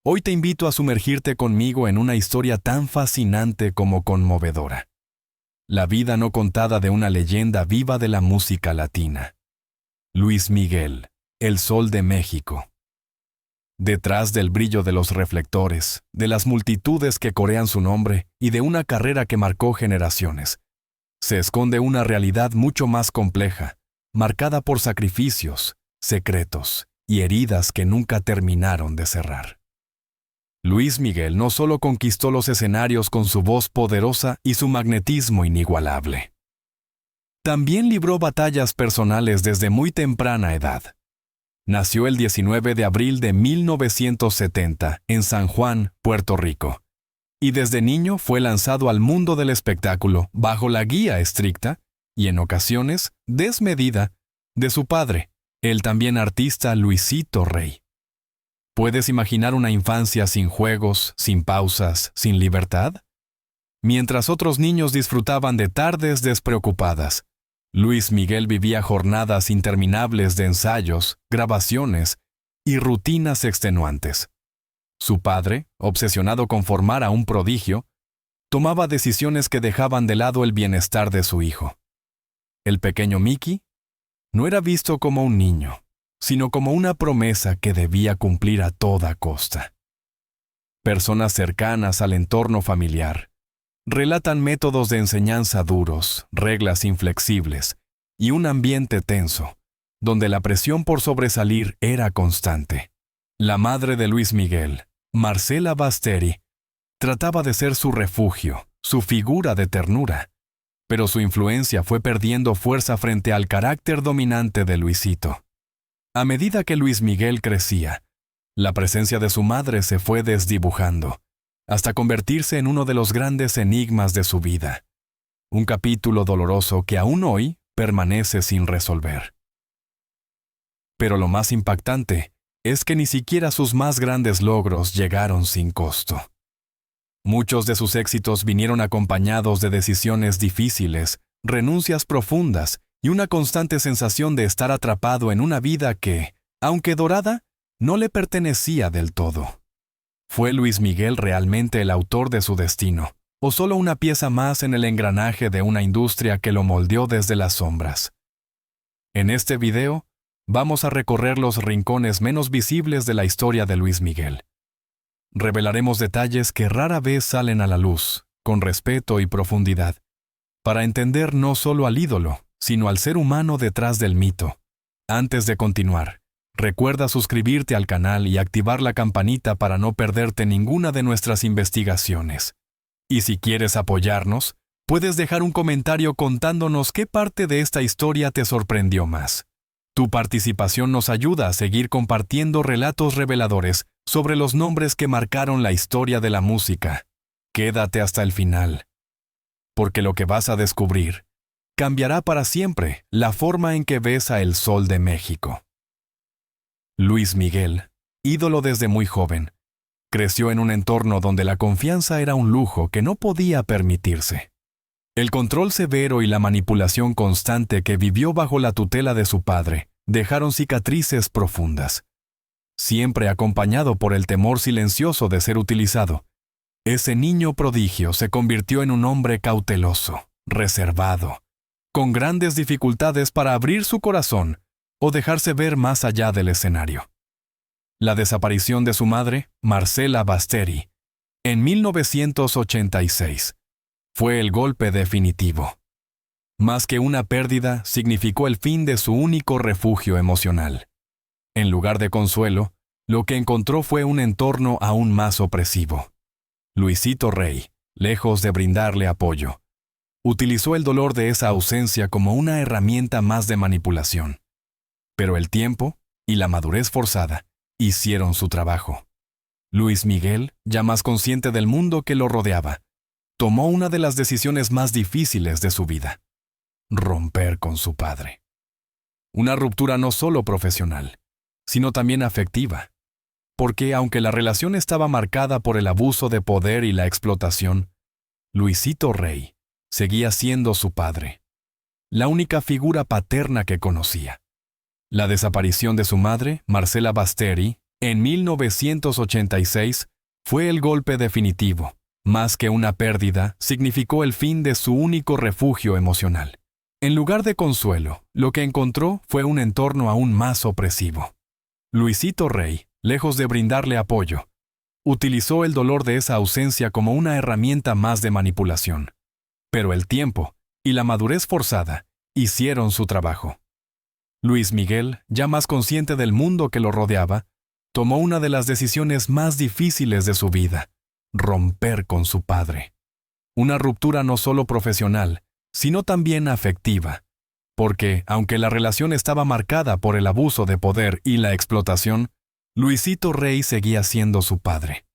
Hoy te invito a sumergirte conmigo en una historia tan fascinante como conmovedora. La vida no contada de una leyenda viva de la música latina. Luis Miguel, el Sol de México. Detrás del brillo de los reflectores, de las multitudes que corean su nombre y de una carrera que marcó generaciones, se esconde una realidad mucho más compleja, marcada por sacrificios, secretos y heridas que nunca terminaron de cerrar. Luis Miguel no solo conquistó los escenarios con su voz poderosa y su magnetismo inigualable. También libró batallas personales desde muy temprana edad. Nació el 19 de abril de 1970 en San Juan, Puerto Rico, y desde niño fue lanzado al mundo del espectáculo bajo la guía estricta y en ocasiones desmedida de su padre, el también artista Luisito Rey. ¿Puedes imaginar una infancia sin juegos, sin pausas, sin libertad? Mientras otros niños disfrutaban de tardes despreocupadas, Luis Miguel vivía jornadas interminables de ensayos, grabaciones y rutinas extenuantes. Su padre, obsesionado con formar a un prodigio, tomaba decisiones que dejaban de lado el bienestar de su hijo. El pequeño Mickey no era visto como un niño, sino como una promesa que debía cumplir a toda costa. Personas cercanas al entorno familiar relatan métodos de enseñanza duros, reglas inflexibles y un ambiente tenso, donde la presión por sobresalir era constante. La madre de Luis Miguel, Marcela Basteri, trataba de ser su refugio, su figura de ternura, pero su influencia fue perdiendo fuerza frente al carácter dominante de Luisito. A medida que Luis Miguel crecía, la presencia de su madre se fue desdibujando, hasta convertirse en uno de los grandes enigmas de su vida. Un capítulo doloroso que aún hoy permanece sin resolver. Pero lo más impactante es que ni siquiera sus más grandes logros llegaron sin costo. Muchos de sus éxitos vinieron acompañados de decisiones difíciles, renuncias profundas y una constante sensación de estar atrapado en una vida que, aunque dorada, no le pertenecía del todo. ¿Fue Luis Miguel realmente el autor de su destino, o solo una pieza más en el engranaje de una industria que lo moldeó desde las sombras? En este video, vamos a recorrer los rincones menos visibles de la historia de Luis Miguel. Revelaremos detalles que rara vez salen a la luz, con respeto y profundidad, para entender no solo al ídolo, sino al ser humano detrás del mito. Antes de continuar, recuerda suscribirte al canal y activar la campanita para no perderte ninguna de nuestras investigaciones. Y si quieres apoyarnos, puedes dejar un comentario contándonos qué parte de esta historia te sorprendió más. Tu participación nos ayuda a seguir compartiendo relatos reveladores sobre los nombres que marcaron la historia de la música. Quédate hasta el final, porque lo que vas a descubrir cambiará para siempre la forma en que ves a el Sol de México. Luis Miguel, ídolo desde muy joven, creció en un entorno donde la confianza era un lujo que no podía permitirse. El control severo y la manipulación constante que vivió bajo la tutela de su padre dejaron cicatrices profundas. Siempre acompañado por el temor silencioso de ser utilizado, ese niño prodigio se convirtió en un hombre cauteloso, reservado, con grandes dificultades para abrir su corazón o dejarse ver más allá del escenario. La desaparición de su madre, Marcela Basteri, en 1986, fue el golpe definitivo. Más que una pérdida, significó el fin de su único refugio emocional. En lugar de consuelo, lo que encontró fue un entorno aún más opresivo. Luisito Rey, lejos de brindarle apoyo, utilizó el dolor de esa ausencia como una herramienta más de manipulación. Pero el tiempo y la madurez forzada hicieron su trabajo. Luis Miguel, ya más consciente del mundo que lo rodeaba, tomó una de las decisiones más difíciles de su vida: romper con su padre. Una ruptura no solo profesional, sino también afectiva, porque aunque la relación estaba marcada por el abuso de poder y la explotación, Luisito Rey seguía siendo su padre, la única figura paterna que conocía. La desaparición de su madre, Marcela Basteri, En 1986 fue el golpe definitivo. Más que una pérdida, significó el fin de su único refugio emocional. En lugar de consuelo, lo que encontró fue un entorno aún más opresivo. Luisito Rey, lejos de brindarle apoyo, utilizó el dolor de esa ausencia como una herramienta más de manipulación. Pero el tiempo y la madurez forzada hicieron su trabajo. Luis Miguel, ya más consciente del mundo que lo rodeaba, tomó una de las decisiones más difíciles de su vida: romper con su padre. Una ruptura no solo profesional, sino también afectiva, porque, aunque la relación estaba marcada por el abuso de poder y la explotación, Luisito Rey seguía siendo su padre,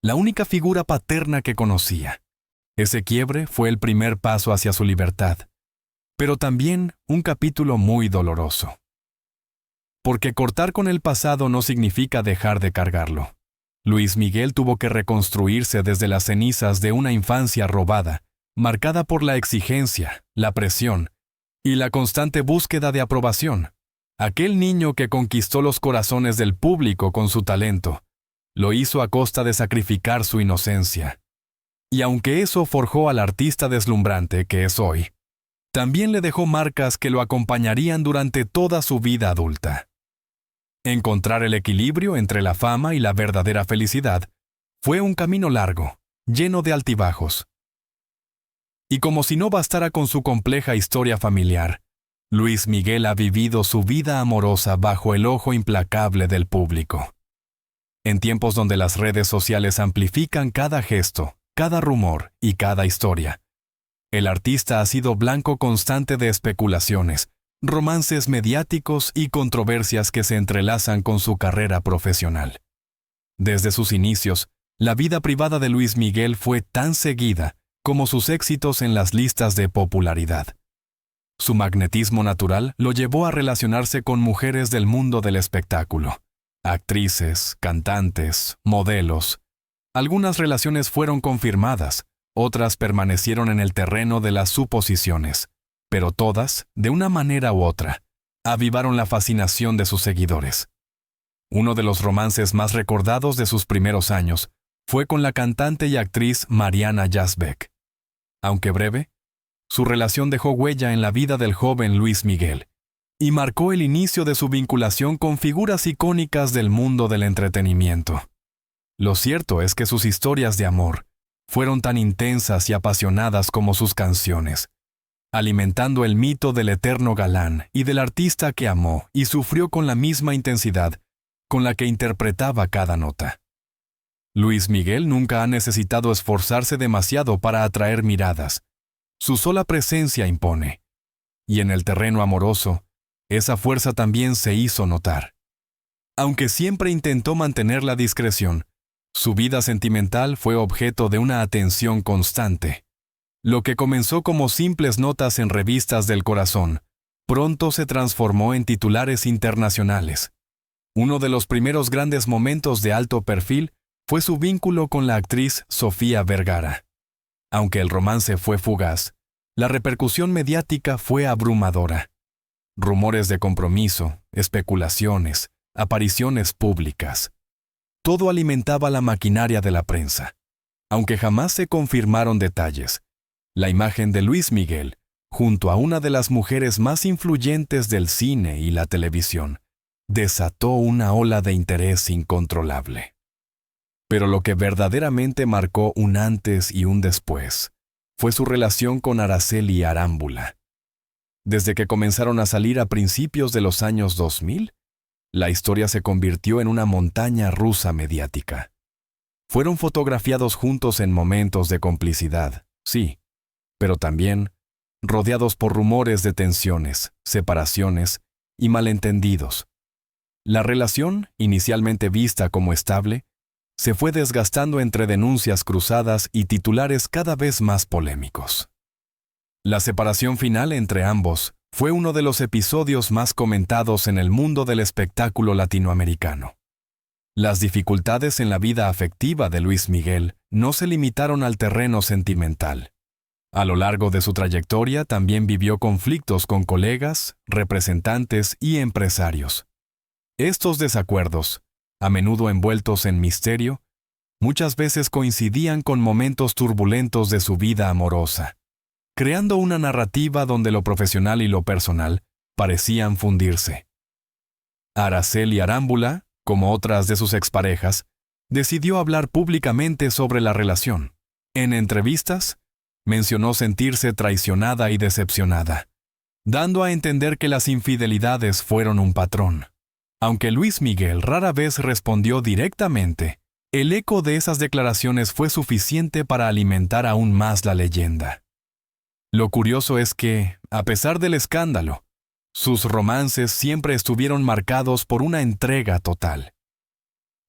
la única figura paterna que conocía. Ese quiebre fue el primer paso hacia su libertad, pero también un capítulo muy doloroso. Porque cortar con el pasado no significa dejar de cargarlo. Luis Miguel tuvo que reconstruirse desde las cenizas de una infancia robada, marcada por la exigencia, la presión y la constante búsqueda de aprobación. Aquel niño que conquistó los corazones del público con su talento, lo hizo a costa de sacrificar su inocencia. Y aunque eso forjó al artista deslumbrante que es hoy, también le dejó marcas que lo acompañarían durante toda su vida adulta. Encontrar el equilibrio entre la fama y la verdadera felicidad fue un camino largo, lleno de altibajos. Y como si no bastara con su compleja historia familiar, Luis Miguel ha vivido su vida amorosa bajo el ojo implacable del público. En tiempos donde las redes sociales amplifican cada gesto, cada rumor y cada historia, el artista ha sido blanco constante de especulaciones, romances mediáticos y controversias que se entrelazan con su carrera profesional. Desde sus inicios, la vida privada de Luis Miguel fue tan seguida como sus éxitos en las listas de popularidad. Su magnetismo natural lo llevó a relacionarse con mujeres del mundo del espectáculo, actrices, cantantes, modelos. Algunas relaciones fueron confirmadas, otras permanecieron en el terreno de las suposiciones, pero todas, de una manera u otra, avivaron la fascinación de sus seguidores. Uno de los romances más recordados de sus primeros años fue con la cantante y actriz Mariana Yazbek. Aunque breve, su relación dejó huella en la vida del joven Luis Miguel y marcó el inicio de su vinculación con figuras icónicas del mundo del entretenimiento. Lo cierto es que sus historias de amor fueron tan intensas y apasionadas como sus canciones, alimentando el mito del eterno galán y del artista que amó y sufrió con la misma intensidad con la que interpretaba cada nota. Luis Miguel nunca ha necesitado esforzarse demasiado para atraer miradas. Su sola presencia impone. Y en el terreno amoroso, esa fuerza también se hizo notar. Aunque siempre intentó mantener la discreción, su vida sentimental fue objeto de una atención constante. Lo que comenzó como simples notas en revistas del corazón, pronto se transformó en titulares internacionales. Uno de los primeros grandes momentos de alto perfil fue su vínculo con la actriz Sofía Vergara. Aunque el romance fue fugaz, la repercusión mediática fue abrumadora. Rumores de compromiso, especulaciones, apariciones públicas. Todo alimentaba la maquinaria de la prensa. Aunque jamás se confirmaron detalles, la imagen de Luis Miguel, junto a una de las mujeres más influyentes del cine y la televisión, desató una ola de interés incontrolable. Pero lo que verdaderamente marcó un antes y un después fue su relación con Araceli Arámbula. Desde que comenzaron a salir a principios de los años 2000, la historia se convirtió en una montaña rusa mediática. Fueron fotografiados juntos en momentos de complicidad, sí, pero también rodeados por rumores de tensiones, separaciones y malentendidos. La relación, inicialmente vista como estable, se fue desgastando entre denuncias cruzadas y titulares cada vez más polémicos. La separación final entre ambos fue uno de los episodios más comentados en el mundo del espectáculo latinoamericano. Las dificultades en la vida afectiva de Luis Miguel no se limitaron al terreno sentimental. A lo largo de su trayectoria también vivió conflictos con colegas, representantes y empresarios. Estos desacuerdos, a menudo envueltos en misterio, muchas veces coincidían con momentos turbulentos de su vida amorosa, creando una narrativa donde lo profesional y lo personal parecían fundirse. Araceli Arámbula, como otras de sus exparejas, decidió hablar públicamente sobre la relación. En entrevistas, mencionó sentirse traicionada y decepcionada, dando a entender que las infidelidades fueron un patrón. Aunque Luis Miguel rara vez respondió directamente, el eco de esas declaraciones fue suficiente para alimentar aún más la leyenda. Lo curioso es que, a pesar del escándalo, sus romances siempre estuvieron marcados por una entrega total.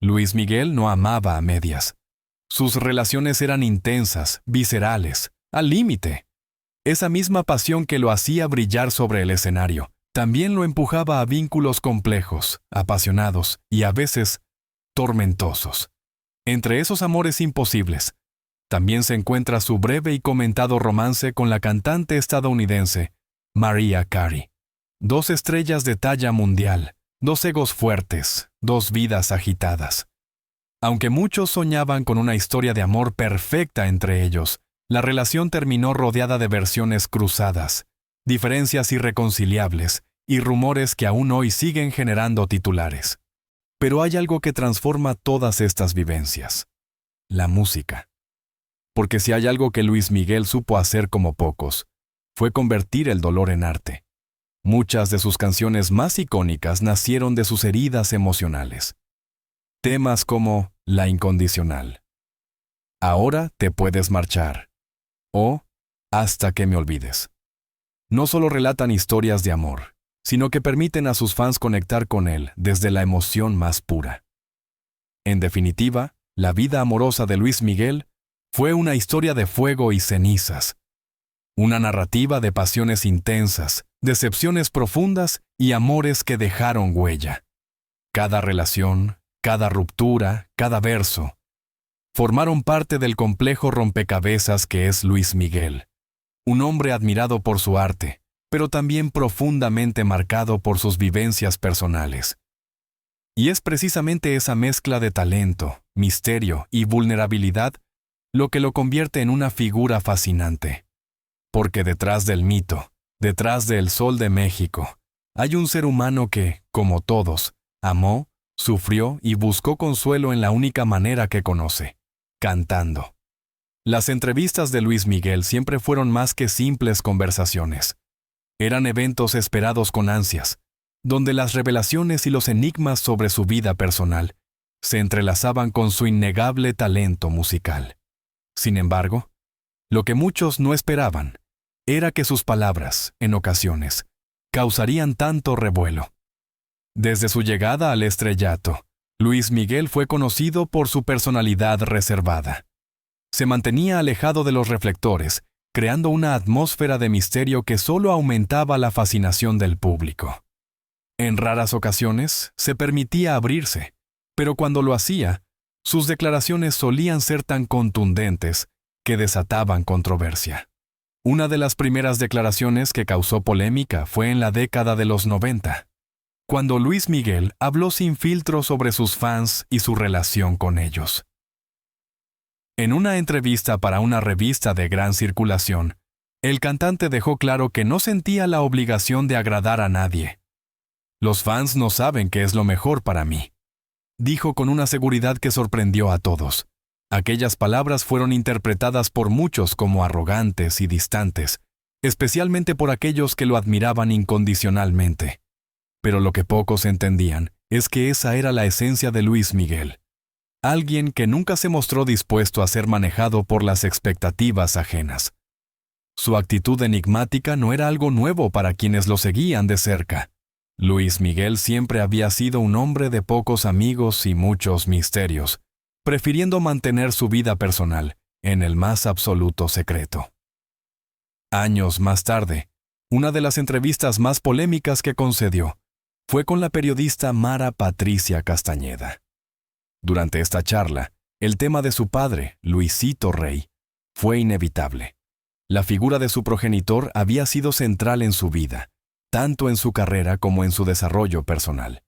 Luis Miguel no amaba a medias. Sus relaciones eran intensas, viscerales, al límite. Esa misma pasión que lo hacía brillar sobre el escenario, también lo empujaba a vínculos complejos, apasionados y a veces tormentosos. Entre esos amores imposibles, también se encuentra su breve y comentado romance con la cantante estadounidense Mariah Carey. Dos estrellas de talla mundial, dos egos fuertes, dos vidas agitadas. Aunque muchos soñaban con una historia de amor perfecta entre ellos, la relación terminó rodeada de versiones cruzadas, diferencias irreconciliables y rumores que aún hoy siguen generando titulares. Pero hay algo que transforma todas estas vivencias: la música. Porque si hay algo que Luis Miguel supo hacer como pocos, fue convertir el dolor en arte. Muchas de sus canciones más icónicas nacieron de sus heridas emocionales. Temas como La Incondicional, Ahora te puedes marchar, o Hasta que me olvides. No solo relatan historias de amor, sino que permiten a sus fans conectar con él desde la emoción más pura. En definitiva, la vida amorosa de Luis Miguel fue una historia de fuego y cenizas, una narrativa de pasiones intensas, decepciones profundas y amores que dejaron huella. Cada relación, cada ruptura, cada verso, formaron parte del complejo rompecabezas que es Luis Miguel, un hombre admirado por su arte, pero también profundamente marcado por sus vivencias personales. Y es precisamente esa mezcla de talento, misterio y vulnerabilidad lo que lo convierte en una figura fascinante. Porque detrás del mito, detrás del Sol de México, hay un ser humano que, como todos, amó, sufrió y buscó consuelo en la única manera que conoce: cantando. Las entrevistas de Luis Miguel siempre fueron más que simples conversaciones. Eran eventos esperados con ansias, donde las revelaciones y los enigmas sobre su vida personal se entrelazaban con su innegable talento musical. Sin embargo, lo que muchos no esperaban era que sus palabras, en ocasiones, causarían tanto revuelo. Desde su llegada al estrellato, Luis Miguel fue conocido por su personalidad reservada. Se mantenía alejado de los reflectores, creando una atmósfera de misterio que solo aumentaba la fascinación del público. En raras ocasiones, se permitía abrirse, pero cuando lo hacía, sus declaraciones solían ser tan contundentes que desataban controversia. Una de las primeras declaraciones que causó polémica fue en la década de los 90, cuando Luis Miguel habló sin filtro sobre sus fans y su relación con ellos. En una entrevista para una revista de gran circulación, el cantante dejó claro que no sentía la obligación de agradar a nadie. «Los fans no saben qué es lo mejor para mí», dijo con una seguridad que sorprendió a todos. Aquellas palabras fueron interpretadas por muchos como arrogantes y distantes, especialmente por aquellos que lo admiraban incondicionalmente. Pero lo que pocos entendían es que esa era la esencia de Luis Miguel. Alguien que nunca se mostró dispuesto a ser manejado por las expectativas ajenas. Su actitud enigmática no era algo nuevo para quienes lo seguían de cerca. Luis Miguel siempre había sido un hombre de pocos amigos y muchos misterios, prefiriendo mantener su vida personal en el más absoluto secreto. Años más tarde, una de las entrevistas más polémicas que concedió fue con la periodista Mara Patricia Castañeda. Durante esta charla, el tema de su padre, Luisito Rey, fue inevitable. La figura de su progenitor había sido central en su vida, tanto en su carrera como en su desarrollo personal.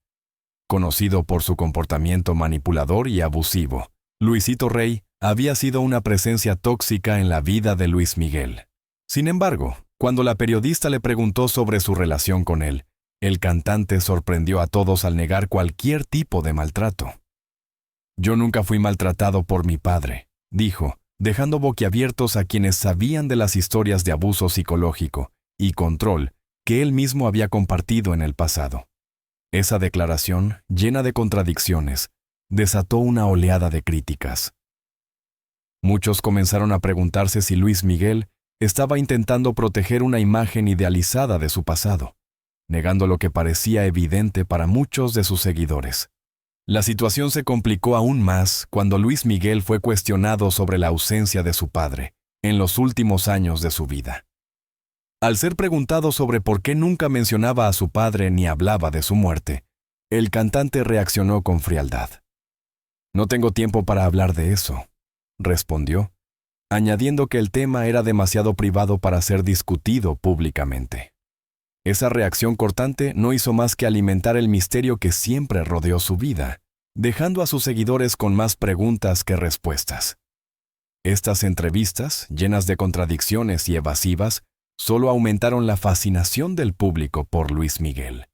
conocido por su comportamiento manipulador y abusivo. Luisito Rey había sido una presencia tóxica en la vida de Luis Miguel. Sin embargo, cuando la periodista le preguntó sobre su relación con él, el cantante sorprendió a todos al negar cualquier tipo de maltrato. «Yo nunca fui maltratado por mi padre», dijo, dejando boquiabiertos a quienes sabían de las historias de abuso psicológico y control que él mismo había compartido en el pasado. Esa declaración, llena de contradicciones, desató una oleada de críticas. Muchos comenzaron a preguntarse si Luis Miguel estaba intentando proteger una imagen idealizada de su pasado, negando lo que parecía evidente para muchos de sus seguidores. La situación se complicó aún más cuando Luis Miguel fue cuestionado sobre la ausencia de su padre en los últimos años de su vida. Al ser preguntado sobre por qué nunca mencionaba a su padre ni hablaba de su muerte, el cantante reaccionó con frialdad. «No tengo tiempo para hablar de eso», respondió, añadiendo que el tema era demasiado privado para ser discutido públicamente. Esa reacción cortante no hizo más que alimentar el misterio que siempre rodeó su vida, dejando a sus seguidores con más preguntas que respuestas. Estas entrevistas, llenas de contradicciones y evasivas, solo aumentaron la fascinación del público por Luis Miguel.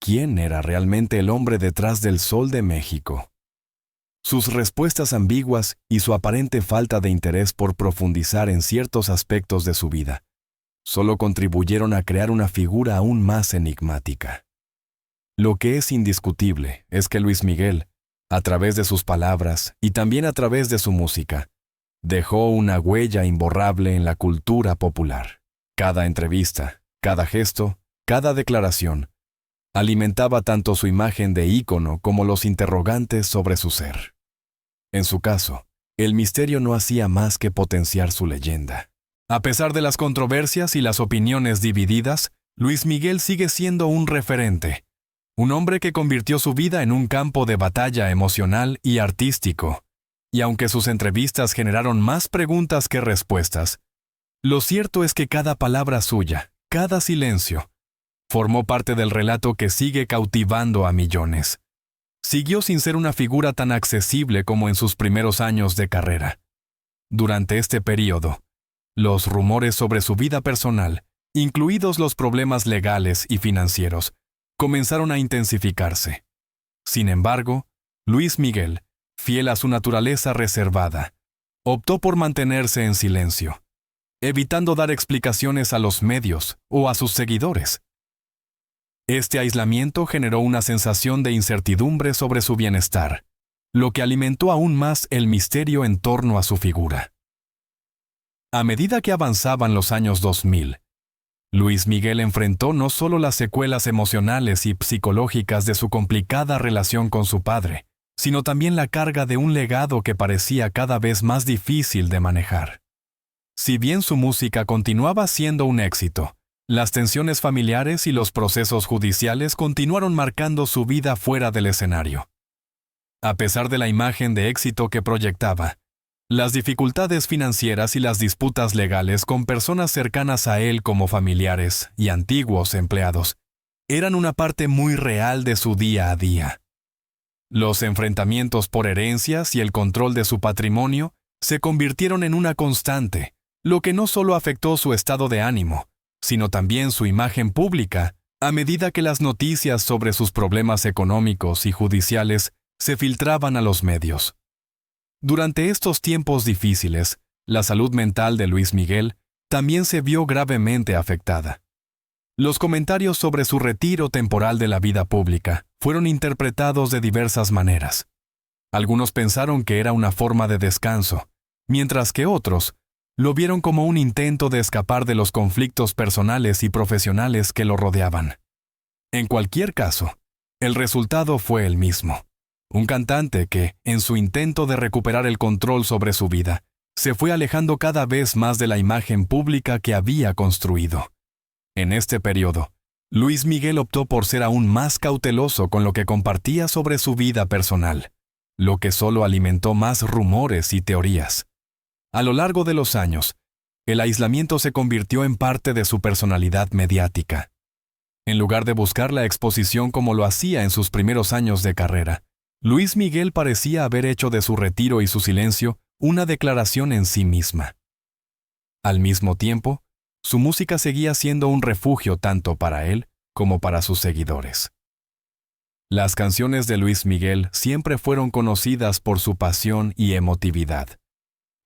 ¿Quién era realmente el hombre detrás del Sol de México? Sus respuestas ambiguas y su aparente falta de interés por profundizar en ciertos aspectos de su vida solo contribuyeron a crear una figura aún más enigmática. Lo que es indiscutible es que Luis Miguel, a través de sus palabras y también a través de su música, dejó una huella imborrable en la cultura popular. Cada entrevista, cada gesto, cada declaración, alimentaba tanto su imagen de ícono como los interrogantes sobre su ser. En su caso, el misterio no hacía más que potenciar su leyenda. A pesar de las controversias y las opiniones divididas, Luis Miguel sigue siendo un referente, un hombre que convirtió su vida en un campo de batalla emocional y artístico. Y aunque sus entrevistas generaron más preguntas que respuestas, lo cierto es que cada palabra suya, cada silencio, formó parte del relato que sigue cautivando a millones. Siguió sin ser una figura tan accesible como en sus primeros años de carrera. Durante este período, los rumores sobre su vida personal, incluidos los problemas legales y financieros, comenzaron a intensificarse. Sin embargo, Luis Miguel, fiel a su naturaleza reservada, optó por mantenerse en silencio, evitando dar explicaciones a los medios o a sus seguidores. Este aislamiento generó una sensación de incertidumbre sobre su bienestar, lo que alimentó aún más el misterio en torno a su figura. A medida que avanzaban los años 2000, Luis Miguel enfrentó no solo las secuelas emocionales y psicológicas de su complicada relación con su padre, sino también la carga de un legado que parecía cada vez más difícil de manejar. Si bien su música continuaba siendo un éxito, las tensiones familiares y los procesos judiciales continuaron marcando su vida fuera del escenario. A pesar de la imagen de éxito que proyectaba, las dificultades financieras y las disputas legales con personas cercanas a él como familiares y antiguos empleados eran una parte muy real de su día a día. Los enfrentamientos por herencias y el control de su patrimonio se convirtieron en una constante, lo que no solo afectó su estado de ánimo, sino también su imagen pública, a medida que las noticias sobre sus problemas económicos y judiciales se filtraban a los medios. Durante estos tiempos difíciles, la salud mental de Luis Miguel también se vio gravemente afectada. Los comentarios sobre su retiro temporal de la vida pública fueron interpretados de diversas maneras. Algunos pensaron que era una forma de descanso, mientras que otros lo vieron como un intento de escapar de los conflictos personales y profesionales que lo rodeaban. En cualquier caso, el resultado fue el mismo. Un cantante que, en su intento de recuperar el control sobre su vida, se fue alejando cada vez más de la imagen pública que había construido. En este periodo, Luis Miguel optó por ser aún más cauteloso con lo que compartía sobre su vida personal, lo que solo alimentó más rumores y teorías. A lo largo de los años, el aislamiento se convirtió en parte de su personalidad mediática. En lugar de buscar la exposición como lo hacía en sus primeros años de carrera, Luis Miguel parecía haber hecho de su retiro y su silencio una declaración en sí misma. Al mismo tiempo, su música seguía siendo un refugio tanto para él como para sus seguidores. Las canciones de Luis Miguel siempre fueron conocidas por su pasión y emotividad.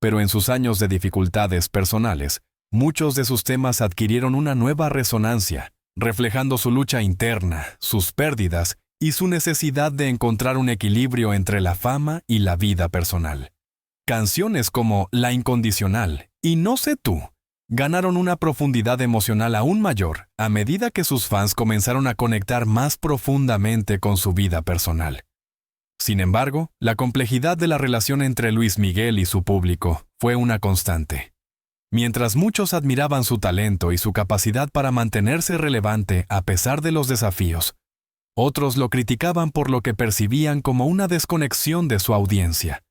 Pero en sus años de dificultades personales, muchos de sus temas adquirieron una nueva resonancia, reflejando su lucha interna, sus pérdidas y su necesidad de encontrar un equilibrio entre la fama y la vida personal. Canciones como La Incondicional y No sé tú ganaron una profundidad emocional aún mayor a medida que sus fans comenzaron a conectar más profundamente con su vida personal. Sin embargo, la complejidad de la relación entre Luis Miguel y su público fue una constante. Mientras muchos admiraban su talento y su capacidad para mantenerse relevante a pesar de los desafíos, otros lo criticaban por lo que percibían como una desconexión de su audiencia.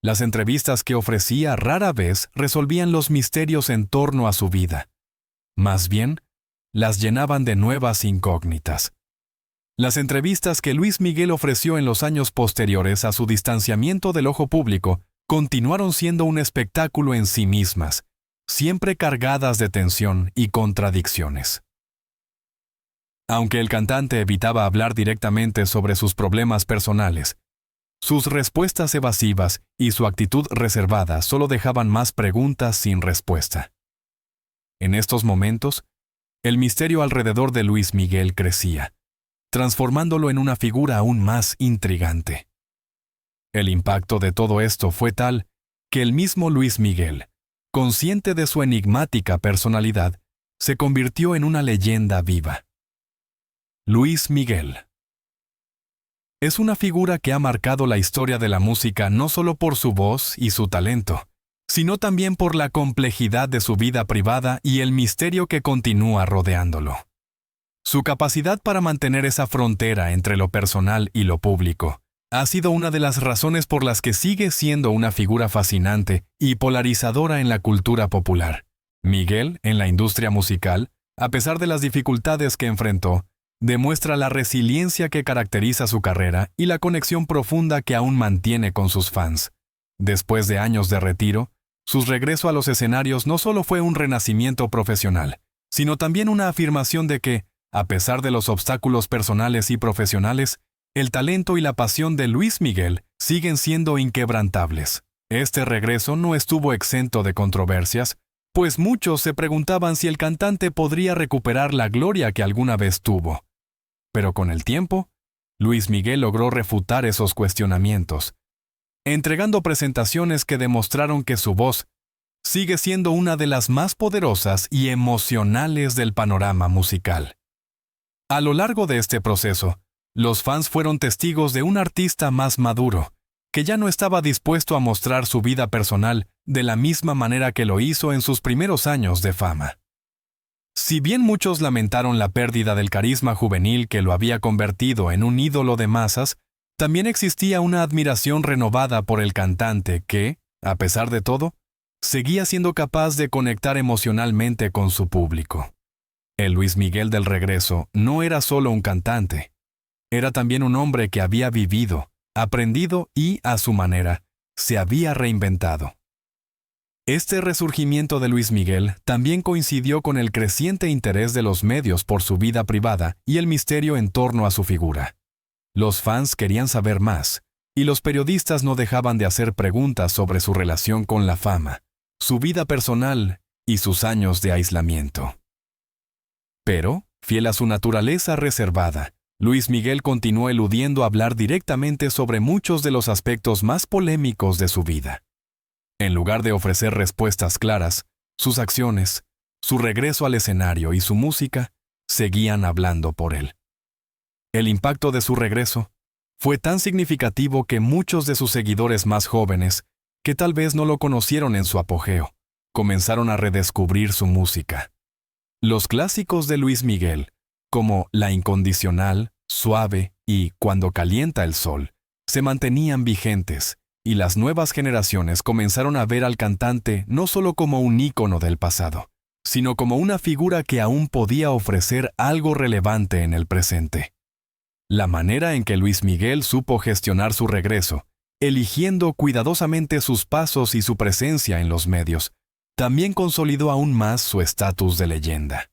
Las entrevistas que ofrecía rara vez resolvían los misterios en torno a su vida. Más bien, las llenaban de nuevas incógnitas. Las entrevistas que Luis Miguel ofreció en los años posteriores a su distanciamiento del ojo público continuaron siendo un espectáculo en sí mismas, siempre cargadas de tensión y contradicciones. Aunque el cantante evitaba hablar directamente sobre sus problemas personales, sus respuestas evasivas y su actitud reservada solo dejaban más preguntas sin respuesta. En estos momentos, el misterio alrededor de Luis Miguel crecía, transformándolo en una figura aún más intrigante. El impacto de todo esto fue tal que el mismo Luis Miguel, consciente de su enigmática personalidad, se convirtió en una leyenda viva. Luis Miguel es una figura que ha marcado la historia de la música no solo por su voz y su talento, sino también por la complejidad de su vida privada y el misterio que continúa rodeándolo. Su capacidad para mantener esa frontera entre lo personal y lo público ha sido una de las razones por las que sigue siendo una figura fascinante y polarizadora en la cultura popular. Miguel, en la industria musical, a pesar de las dificultades que enfrentó, demuestra la resiliencia que caracteriza su carrera y la conexión profunda que aún mantiene con sus fans. Después de años de retiro, su regreso a los escenarios no solo fue un renacimiento profesional, sino también una afirmación de que, a pesar de los obstáculos personales y profesionales, el talento y la pasión de Luis Miguel siguen siendo inquebrantables. Este regreso no estuvo exento de controversias, pues muchos se preguntaban si el cantante podría recuperar la gloria que alguna vez tuvo. Pero con el tiempo, Luis Miguel logró refutar esos cuestionamientos, entregando presentaciones que demostraron que su voz sigue siendo una de las más poderosas y emocionales del panorama musical. A lo largo de este proceso, los fans fueron testigos de un artista más maduro, que ya no estaba dispuesto a mostrar su vida personal de la misma manera que lo hizo en sus primeros años de fama. Si bien muchos lamentaron la pérdida del carisma juvenil que lo había convertido en un ídolo de masas, también existía una admiración renovada por el cantante que, a pesar de todo, seguía siendo capaz de conectar emocionalmente con su público. El Luis Miguel del regreso no era solo un cantante, era también un hombre que había vivido, aprendido y, a su manera, se había reinventado. Este resurgimiento de Luis Miguel también coincidió con el creciente interés de los medios por su vida privada y el misterio en torno a su figura. Los fans querían saber más, y los periodistas no dejaban de hacer preguntas sobre su relación con la fama, su vida personal y sus años de aislamiento. Pero, fiel a su naturaleza reservada, Luis Miguel continuó eludiendo hablar directamente sobre muchos de los aspectos más polémicos de su vida. En lugar de ofrecer respuestas claras, sus acciones, su regreso al escenario y su música seguían hablando por él. El impacto de su regreso fue tan significativo que muchos de sus seguidores más jóvenes, que tal vez no lo conocieron en su apogeo, comenzaron a redescubrir su música. Los clásicos de Luis Miguel, como La Incondicional, Suave y Cuando calienta el sol, se mantenían vigentes, y las nuevas generaciones comenzaron a ver al cantante no solo como un ícono del pasado, sino como una figura que aún podía ofrecer algo relevante en el presente. La manera en que Luis Miguel supo gestionar su regreso, eligiendo cuidadosamente sus pasos y su presencia en los medios, también consolidó aún más su estatus de leyenda.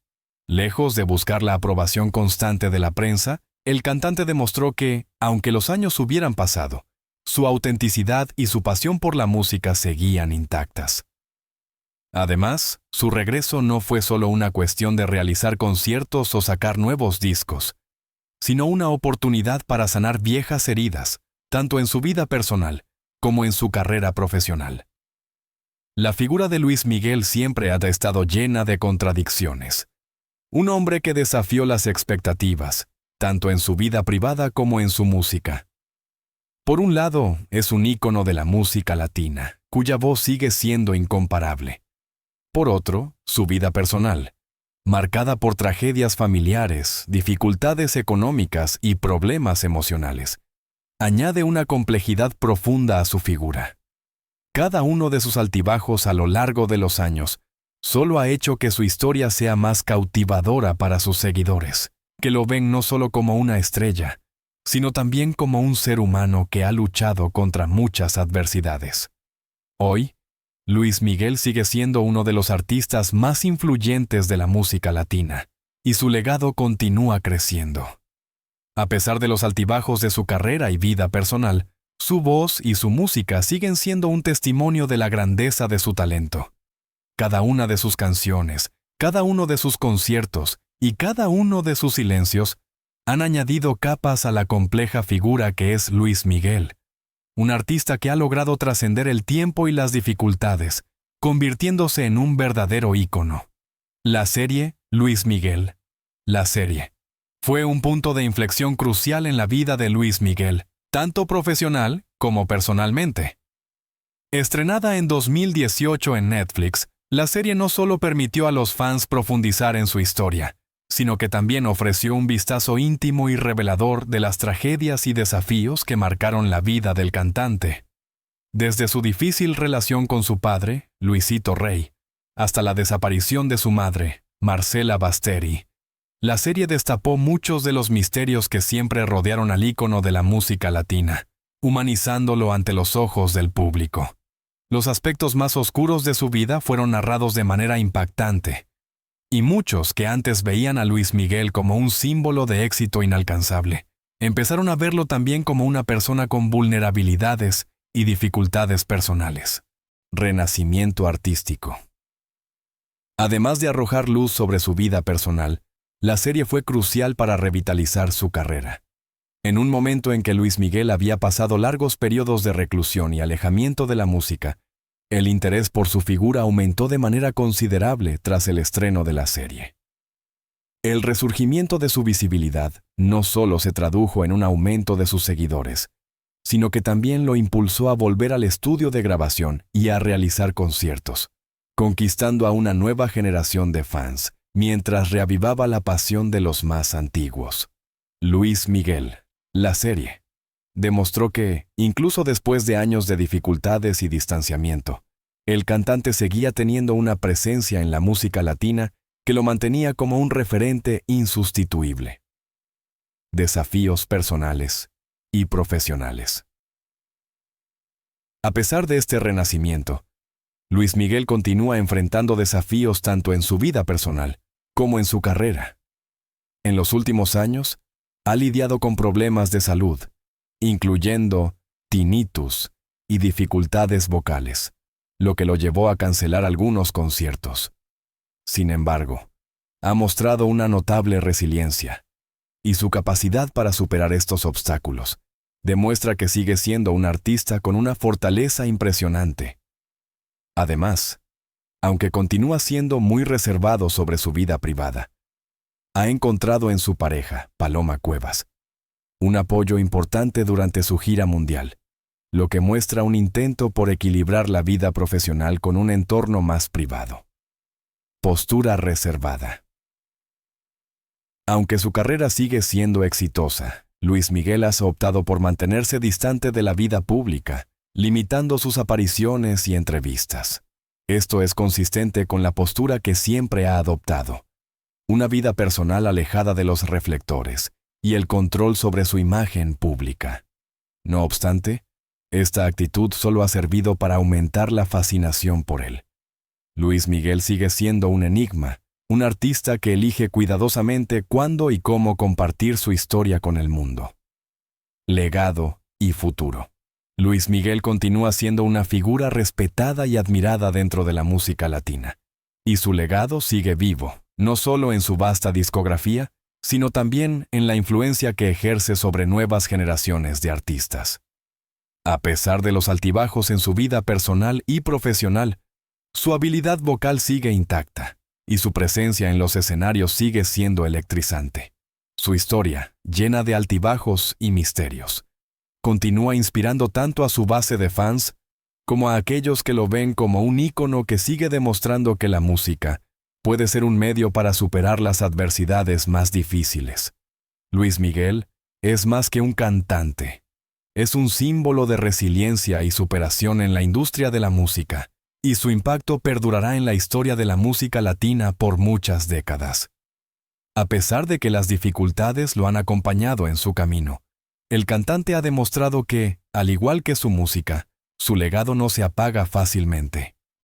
Lejos de buscar la aprobación constante de la prensa, el cantante demostró que, aunque los años hubieran pasado, su autenticidad y su pasión por la música seguían intactas. Además, su regreso no fue solo una cuestión de realizar conciertos o sacar nuevos discos, sino una oportunidad para sanar viejas heridas, tanto en su vida personal como en su carrera profesional. La figura de Luis Miguel siempre ha estado llena de contradicciones. Un hombre que desafió las expectativas, tanto en su vida privada como en su música. Por un lado, es un ícono de la música latina, cuya voz sigue siendo incomparable. Por otro, su vida personal, marcada por tragedias familiares, dificultades económicas y problemas emocionales, añade una complejidad profunda a su figura. Cada uno de sus altibajos a lo largo de los años solo ha hecho que su historia sea más cautivadora para sus seguidores, que lo ven no solo como una estrella, sino también como un ser humano que ha luchado contra muchas adversidades. Hoy, Luis Miguel sigue siendo uno de los artistas más influyentes de la música latina, y su legado continúa creciendo. A pesar de los altibajos de su carrera y vida personal, su voz y su música siguen siendo un testimonio de la grandeza de su talento. Cada una de sus canciones, cada uno de sus conciertos y cada uno de sus silencios han añadido capas a la compleja figura que es Luis Miguel, un artista que ha logrado trascender el tiempo y las dificultades, convirtiéndose en un verdadero ícono. La serie Luis Miguel, la serie, fue un punto de inflexión crucial en la vida de Luis Miguel, tanto profesional como personalmente. Estrenada en 2018 en Netflix, la serie no solo permitió a los fans profundizar en su historia, sino que también ofreció un vistazo íntimo y revelador de las tragedias y desafíos que marcaron la vida del cantante. Desde su difícil relación con su padre, Luisito Rey, hasta la desaparición de su madre, Marcela Basteri, la serie destapó muchos de los misterios que siempre rodearon al ícono de la música latina, humanizándolo ante los ojos del público. Los aspectos más oscuros de su vida fueron narrados de manera impactante, y muchos que antes veían a Luis Miguel como un símbolo de éxito inalcanzable, empezaron a verlo también como una persona con vulnerabilidades y dificultades personales. Renacimiento artístico. Además de arrojar luz sobre su vida personal, la serie fue crucial para revitalizar su carrera. En un momento en que Luis Miguel había pasado largos periodos de reclusión y alejamiento de la música, el interés por su figura aumentó de manera considerable tras el estreno de la serie. El resurgimiento de su visibilidad no solo se tradujo en un aumento de sus seguidores, sino que también lo impulsó a volver al estudio de grabación y a realizar conciertos, conquistando a una nueva generación de fans, mientras reavivaba la pasión de los más antiguos. Luis Miguel, la serie, demostró que, incluso después de años de dificultades y distanciamiento, el cantante seguía teniendo una presencia en la música latina que lo mantenía como un referente insustituible. Desafíos personales y profesionales. A pesar de este renacimiento, Luis Miguel continúa enfrentando desafíos tanto en su vida personal como en su carrera. En los últimos años, ha lidiado con problemas de salud, incluyendo tinnitus y dificultades vocales, lo que lo llevó a cancelar algunos conciertos. Sin embargo, ha mostrado una notable resiliencia, y su capacidad para superar estos obstáculos demuestra que sigue siendo un artista con una fortaleza impresionante. Además, aunque continúa siendo muy reservado sobre su vida privada, ha encontrado en su pareja, Paloma Cuevas, un apoyo importante durante su gira mundial, lo que muestra un intento por equilibrar la vida profesional con un entorno más privado. Postura reservada. Aunque su carrera sigue siendo exitosa, Luis Miguel ha optado por mantenerse distante de la vida pública, limitando sus apariciones y entrevistas. Esto es consistente con la postura que siempre ha adoptado. Una vida personal alejada de los reflectores y el control sobre su imagen pública. No obstante, esta actitud solo ha servido para aumentar la fascinación por él. Luis Miguel sigue siendo un enigma, un artista que elige cuidadosamente cuándo y cómo compartir su historia con el mundo. Legado y futuro. Luis Miguel continúa siendo una figura respetada y admirada dentro de la música latina. Y su legado sigue vivo, no solo en su vasta discografía, sino también en la influencia que ejerce sobre nuevas generaciones de artistas. A pesar de los altibajos en su vida personal y profesional, su habilidad vocal sigue intacta, y su presencia en los escenarios sigue siendo electrizante. Su historia, llena de altibajos y misterios, continúa inspirando tanto a su base de fans como a aquellos que lo ven como un ícono que sigue demostrando que la música puede ser un medio para superar las adversidades más difíciles. Luis Miguel es más que un cantante. Es un símbolo de resiliencia y superación en la industria de la música, y su impacto perdurará en la historia de la música latina por muchas décadas. A pesar de que las dificultades lo han acompañado en su camino, el cantante ha demostrado que, al igual que su música, su legado no se apaga fácilmente.